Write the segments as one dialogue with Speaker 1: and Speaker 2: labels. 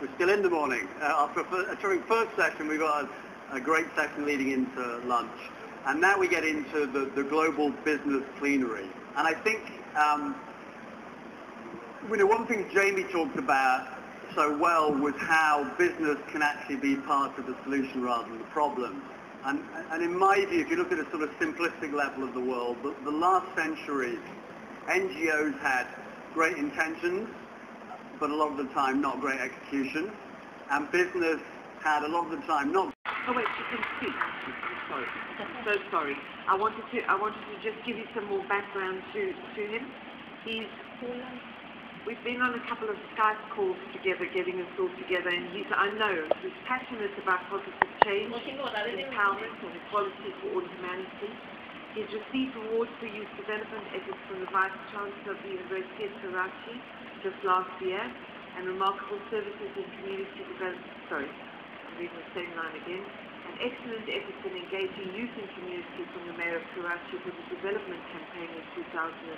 Speaker 1: We're still in the morning. After a terrific first session, we've got a great session leading into lunch. And now we get into the global business plenary. And I think, one thing Jamie talked about so well was how business can actually be part of the solution rather than the problem. And in my view, if you look at a sort of simplistic level of the world, the last century, NGOs had great intentions, but a lot of the time not great execution, and business had a lot of the time not.
Speaker 2: Oh wait, you can speak. Sorry, so sorry. I wanted to just give you some more background to him. We've been on a couple of Skype calls together, getting us all together, and I know he's passionate about positive change, empowerment, and equality for all humanity. He's received awards for youth development efforts from the Vice Chancellor of the University of Karachi just last year, and remarkable services in community development. Sorry, I'm reading the same line again. An excellent efforts in engaging youth and community from the Mayor of Karachi for the development campaign in 2009,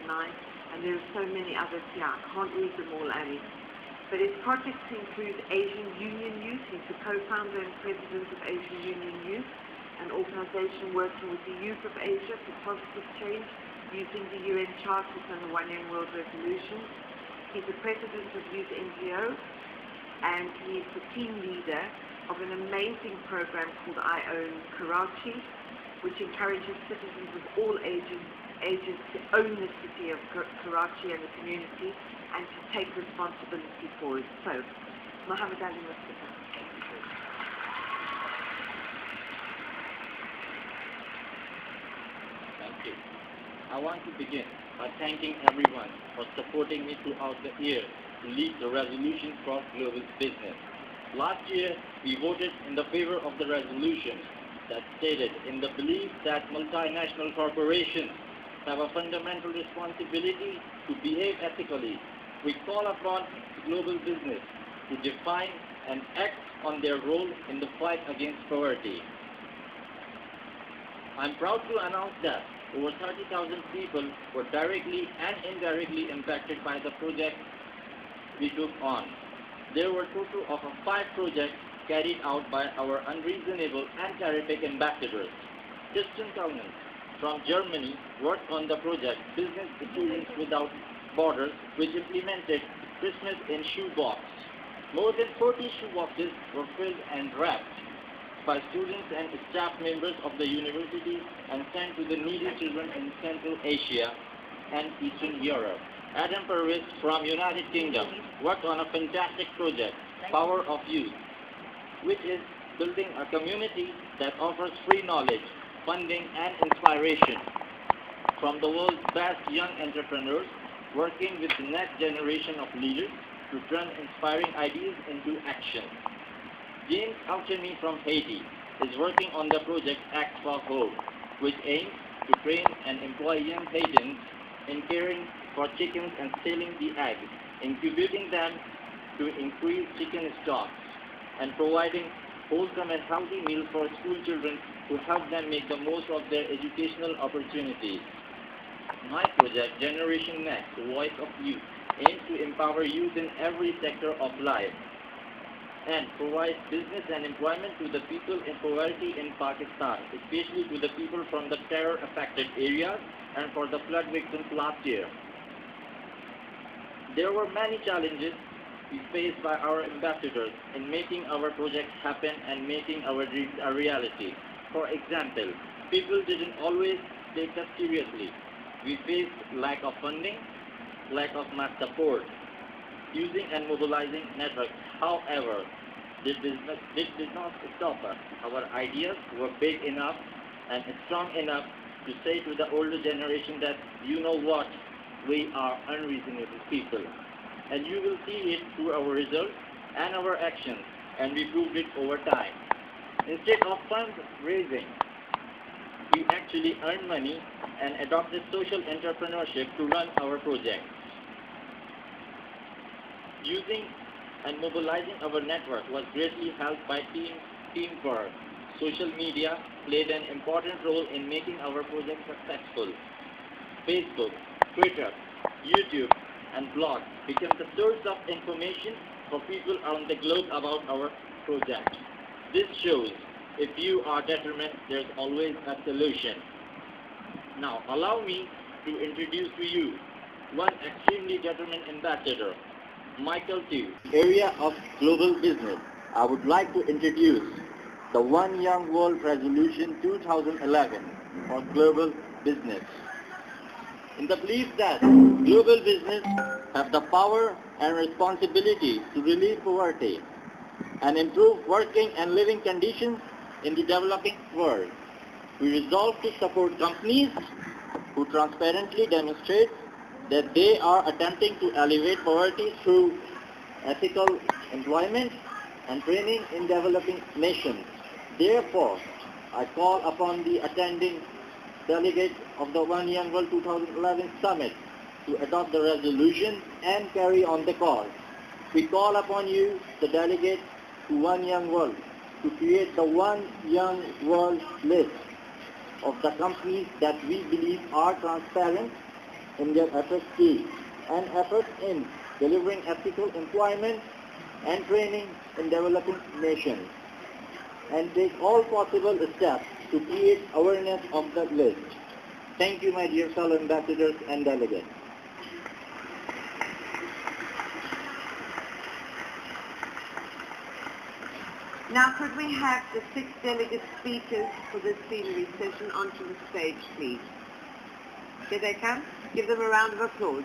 Speaker 2: and there are so many others here. I can't read them all, Ali. But his projects include Asian Union Youth. He's the co-founder and president of Asian Union Youth, an organization working with the youth of Asia for positive change using the UN Charters and the 1M World Resolution. He's the president of Youth NGO, and he's the team leader of an amazing program called I Own Karachi, which encourages citizens of all ages to own the city of Karachi and the community and to take responsibility for it. So, Muhammed Ali Mustafa.
Speaker 3: Thank you. I want to begin by thanking everyone for supporting me throughout the year to lead the resolution for global business. Last year, we voted in the favor of the resolution that stated, in the belief that multinational corporations have a fundamental responsibility to behave ethically, we call upon global business to define and act on their role in the fight against poverty. I'm proud to announce that over 30,000 people were directly and indirectly impacted by the project we took on. There were a total of 5 projects carried out by our unreasonable and terrific ambassadors. Christian Covenant from Germany worked on the project Business Students Without Borders, which implemented Christmas in shoebox. More than 40 shoeboxes were filled and wrapped by students and staff members of the university and sent to the needy children in Central Asia and Eastern Europe. Adam Purvis from United Kingdom worked on a fantastic project, Power of Youth, which is building a community that offers free knowledge, funding and inspiration from the world's best young entrepreneurs, working with the next generation of leaders to turn inspiring ideas into action. James Alchemy from Haiti is working on the project Act for Hope, which aims to train and employ young Haitians in caring for chickens and selling the eggs, incubating them to increase chicken stocks, and providing wholesome and healthy meals for school children to help them make the most of their educational opportunities. My project, Generation Next, the Voice of Youth, aims to empower youth in every sector of life and provide business and employment to the people in poverty in Pakistan, especially to the people from the terror-affected areas and for the flood victims last year. There were many challenges we faced by our ambassadors in making our projects happen and making our dreams a reality. For example, people didn't always take us seriously. We faced lack of funding, lack of mass support, using and mobilizing networks. However, this did not stop us. Our ideas were big enough and strong enough to say to the older generation that, you know what, we are unreasonable people. And you will see it through our results and our actions, and we proved it over time. Instead of fundraising, we actually earned money and adopted social entrepreneurship to run our projects. Using and mobilizing our network was greatly helped by teamwork. Social media played an important role in making our project successful. Facebook, Twitter, YouTube, and blogs became the source of information for people around the globe about our project. This shows if you are determined, there's always a solution. Now, allow me to introduce to you one extremely determined ambassador, Michael II. Area of global business. I would like to introduce the One Young World Resolution 2011 for global business. In the belief that global business have the power and responsibility to relieve poverty and improve working and living conditions in the developing world, we resolve to support companies who transparently demonstrate that they are attempting to alleviate poverty through ethical employment and training in developing nations. Therefore, I call upon the attending delegates of the One Young World 2011 Summit to adopt the resolution and carry on the cause. We call upon you, the delegates to One Young World, to create the One Young World list of the companies that we believe are transparent in their efforts in delivering ethical employment and training in developing nations, and take all possible steps to create awareness of the list. Thank you, my dear fellow ambassadors and delegates.
Speaker 2: Now could we have the 6 delegate speakers for this plenary session onto the stage, please? Here they come. Give them a round of applause.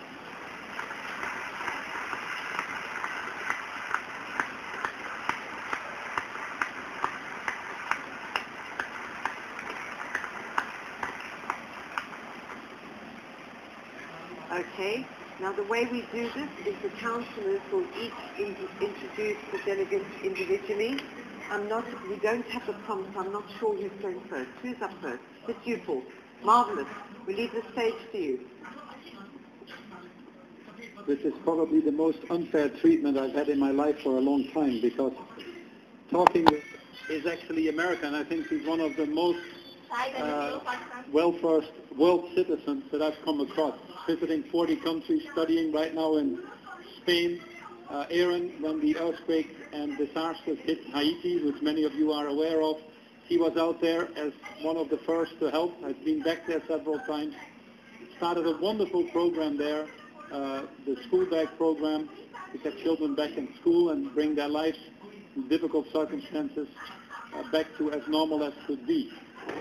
Speaker 2: Okay. Now the way we do this is the councillors will each introduce the delegates individually. We don't have the prompt, so I'm not sure who's going first. Who's up first? It's you, Paul. Marvellous. We leave the stage to you.
Speaker 4: This is probably the most unfair treatment I've had in my life for a long time, because talking with is actually American. I think he's one of the most well-versed world citizens that I've come across, visiting 40 countries, studying right now in Spain. Aaron, when the earthquake and disasters hit Haiti, which many of you are aware of, he was out there as one of the first to help. I've been back there several times. Started a wonderful program there, the school bag program, to get children back in school and bring their lives in difficult circumstances back to as normal as could be.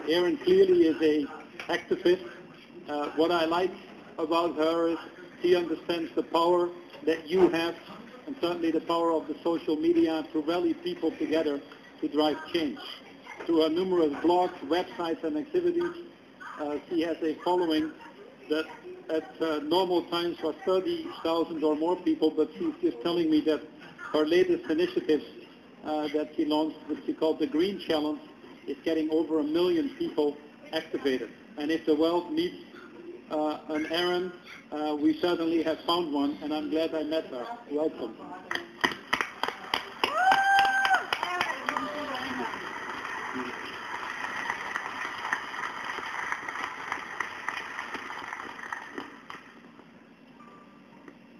Speaker 4: Aaron clearly is an activist. What I like about her is she understands the power that you have, and certainly the power of the social media to rally people together to drive change. Through her numerous blogs, websites, and activities, she has a following that at normal times was 30,000 or more people, but she's just telling me that her latest initiatives that she launched, which she called the Green Challenge, is getting over 1 million people activated. And if the world needs an Aaron, we certainly have found one, and I'm glad I met her. Welcome.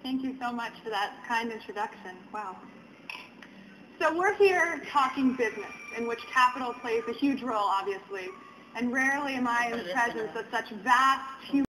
Speaker 5: Thank you so much for that kind introduction. Wow. So we're here talking business, in which capital plays a huge role, obviously, and rarely am I in the presence of such vast human